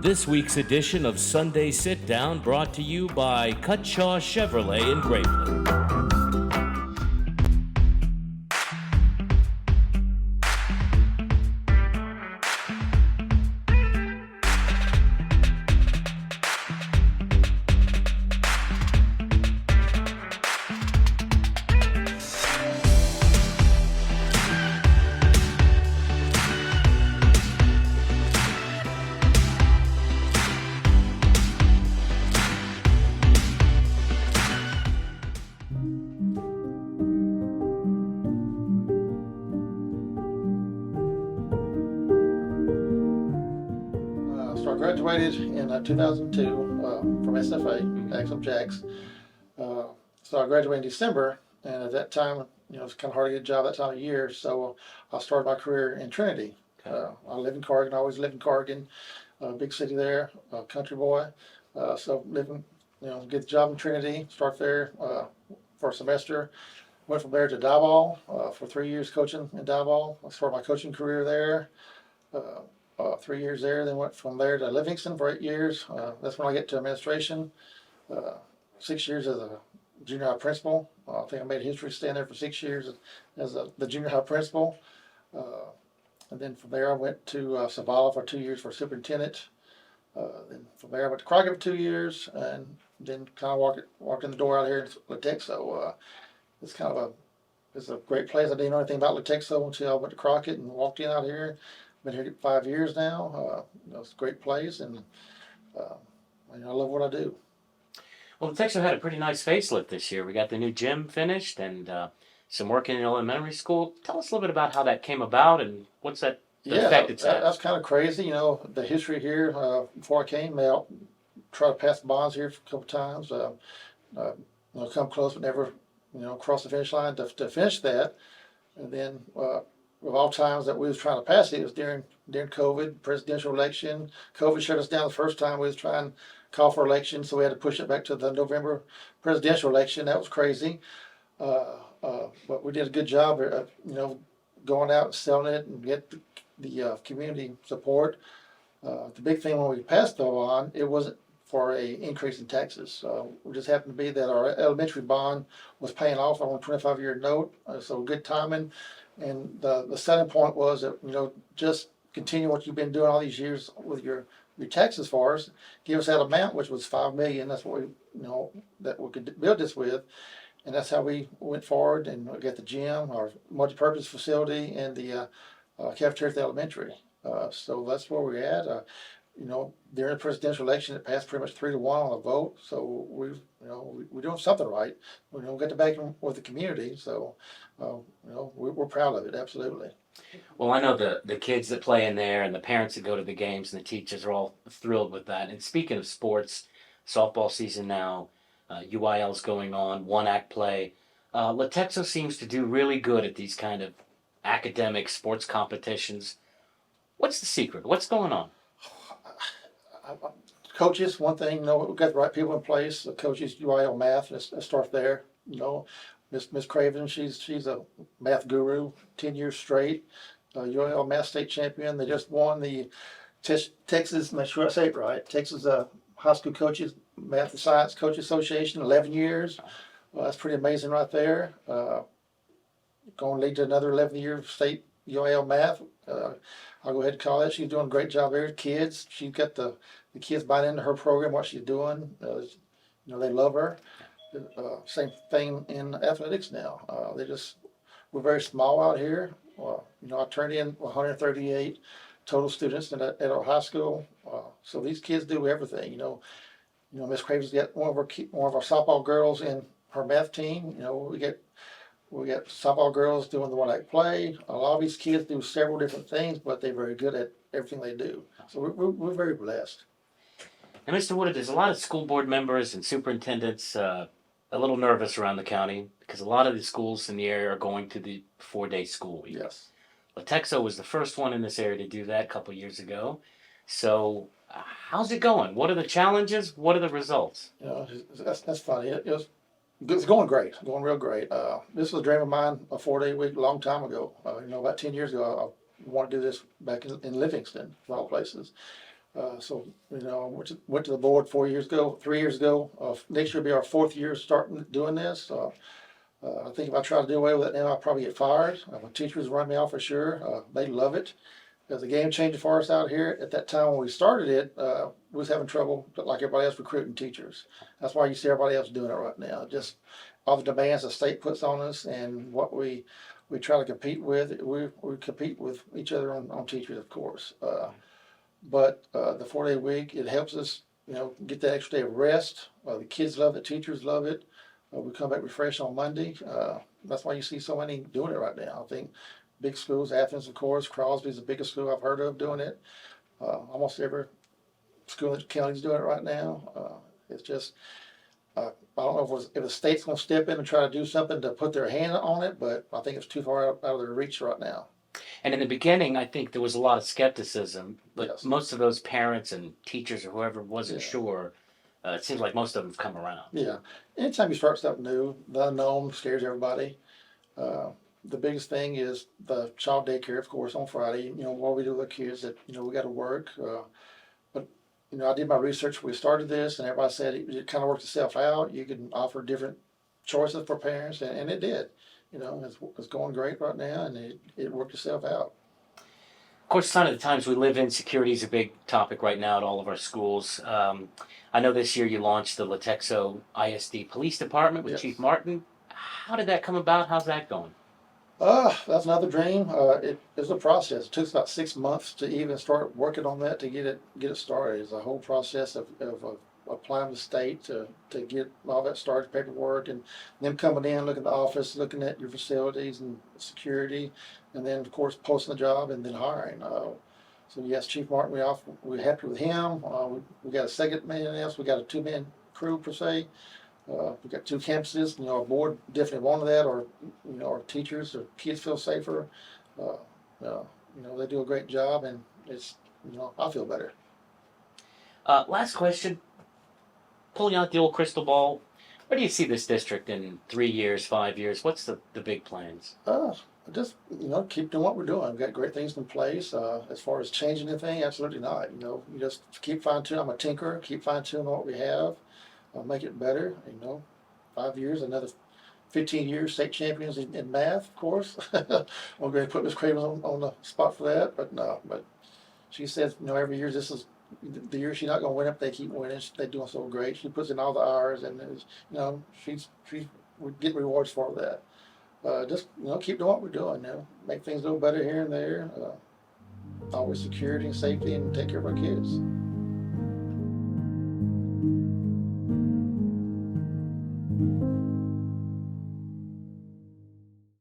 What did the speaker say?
This week's edition of Sunday Sitdown brought to you by Cutshaw Chevrolet in Grapeland. So I graduated in 2002 from SFA, Axum Jacks. So I graduated in December, and at that time, it's kind of hard to get a job that time of year. So I started my career in Trinity. I live in Corrigan. I always lived in Corrigan, big city there, country boy. So living, get the job in Trinity, start there for a semester. Went from there to Diboll for 3 years coaching in Diboll. I started my coaching career there. 3 years there, then went from there to Livingston for 8 years. That's when I get to administration. 6 years as a junior high principal. I think I made history staying there for 6 years as the junior high principal. And then from there I went to Zavala for 2 years for superintendent. Then from there I went to Crockett for 2 years, and then kind of walked in the door out here in Latexo. It's kind of it's a great place. I didn't know anything about Latexo until I went to Crockett and walked in out here. Been here 5 years now. It's a great place, and I love what I do. Well, Texas had a pretty nice facelift this year. We got the new gym finished and some work in elementary school. Tell us a little bit about how that came about and what's that effect it's had. That's kind of crazy. The history here. Before I came, they tried to pass bonds here a couple times. Come close, but never, cross the finish line to finish that. And then of all times that we was trying to pass it was during COVID, presidential election. COVID shut us down the first time we was trying to call for election, so we had to push it back to the November presidential election. That was crazy. But we did a good job of, going out and selling it and get the community support. The big thing when we passed the bond, it wasn't for a increase in taxes. It just happened to be that our elementary bond was paying off on a 25-year note, so good timing. And the selling point was that, just continue what you've been doing all these years with your taxes for us. Give us that amount, which was $5 million. That's what that we could build this with. And that's how we went forward and we got the gym, our multi-purpose facility, and the cafeteria at the elementary. So that's where we're at. During the presidential election, it passed pretty much 3-1 on a vote. So we're doing something right. We got the backing with the community. So we're proud of it. Absolutely. Well, I know the kids that play in there and the parents that go to the games and the teachers are all thrilled with that. And speaking of sports, softball season now, UIL's going on, one-act play. Latexo seems to do really good at these kind of academic sports competitions. What's the secret? What's going on? Coaches, one thing, we've got the right people in place. The coaches, UIL math, let's start there. Miss Craven, she's a math guru, 10 years straight. UIL math state champion. They just won the Texas, make sure I say it right, Texas High School Coaches Math and Science Coach Association, 11 years. Well, that's pretty amazing right there. Going to lead to another 11 years of state UIL math. I'll go ahead and call that. She's doing a great job there. Kids, she's got the kids buying into her program, what she's doing. They love her. Same thing in athletics now. We're very small out here. I turned in 138 total students at our high school. So these kids do everything. Miss Craven's got one of our softball girls in her math team. We got softball girls doing the one-act play. A lot of these kids do several different things, but they're very good at everything they do. So we're very blessed. And Mr. Woodard, there's a lot of school board members and superintendents a little nervous around the county because a lot of the schools in the area are going to the 4-day school week. Yes. Latexo was the first one in this area to do that a couple of years ago. So how's it going? What are the challenges? What are the results? That's funny. It's going great, going real great. This was a dream of mine, a 4-day week, a long time ago. About 10 years ago, I wanted to do this back in Livingston, of all places. So, went to the board 4 years ago, 3 years ago. Next year will be our 4th year starting doing this. I think if I try to do away with it now, I'll probably get fired. My teachers run me off for sure. They love it. It was a game changer for us out here. At that time when we started it, we was having trouble, like everybody else, recruiting teachers. That's why you see everybody else doing it right now. Just all the demands the state puts on us and what we try to compete with. We compete with each other on teachers, of course. But the 4-day week, it helps us, get that extra day of rest. The kids love it, teachers love it. We come back refreshed on Monday. That's why you see so many doing it right now. I think big schools, Athens, of course, Crosby's the biggest school I've heard of doing it. Almost every school in the county's doing it right now. It's just, I don't know if the state's going to step in and try to do something to put their hand on it, but I think it's too far out of their reach right now. And in the beginning, I think there was a lot of skepticism, but Yes. most of those parents and teachers or whoever wasn't Yeah. sure, it seems like most of them have come around. Yeah. Anytime you start something new, the unknown scares everybody. The biggest thing is the child daycare, of course, on Friday. What we do with the kids that, we got to work. But, I did my research when we started this, and everybody said it kind of worked itself out. You can offer different choices for parents, and it did. It's going great right now, and it worked itself out. Of course, sign of the times we live in, security is a big topic right now at all of our schools. I know this year you launched the Latexo ISD Police Department with Yes. Chief Martin. How did that come about? How's that going? That's another dream. It was a process. It took us about 6 months to even start working on that to get it started. It's a whole process of applying with the state to get all that started, paperwork, and them coming in, looking at the office, looking at your facilities and security, and then of course posting the job and then hiring. So yes, Chief Martin, we're happy with him. We got a second man else. We got a 2-man crew per se. We got 2 campuses. Our board definitely wanted that, or our teachers or kids feel safer. They do a great job, and it's I feel better. Last question. Pulling out the old crystal ball, where do you see this district in 3 years, 5 years? What's the big plans? Just keep doing what we're doing. We've got great things in place. As far as changing anything, absolutely not. You just keep fine tuning. I'm a tinkerer. Keep fine tuning what we have. Make it better. 5 years, another 15 years, state champions in math, of course. I'm going to put Miss Cravens on the spot for that, but no. But she says, every year this is the year she's not going to win up. They keep winning. They're doing so great. She puts in all the hours, and she's we get rewards for that. Just keep doing what we're doing. Make things a little better here and there. Always security and safety, and take care of our kids.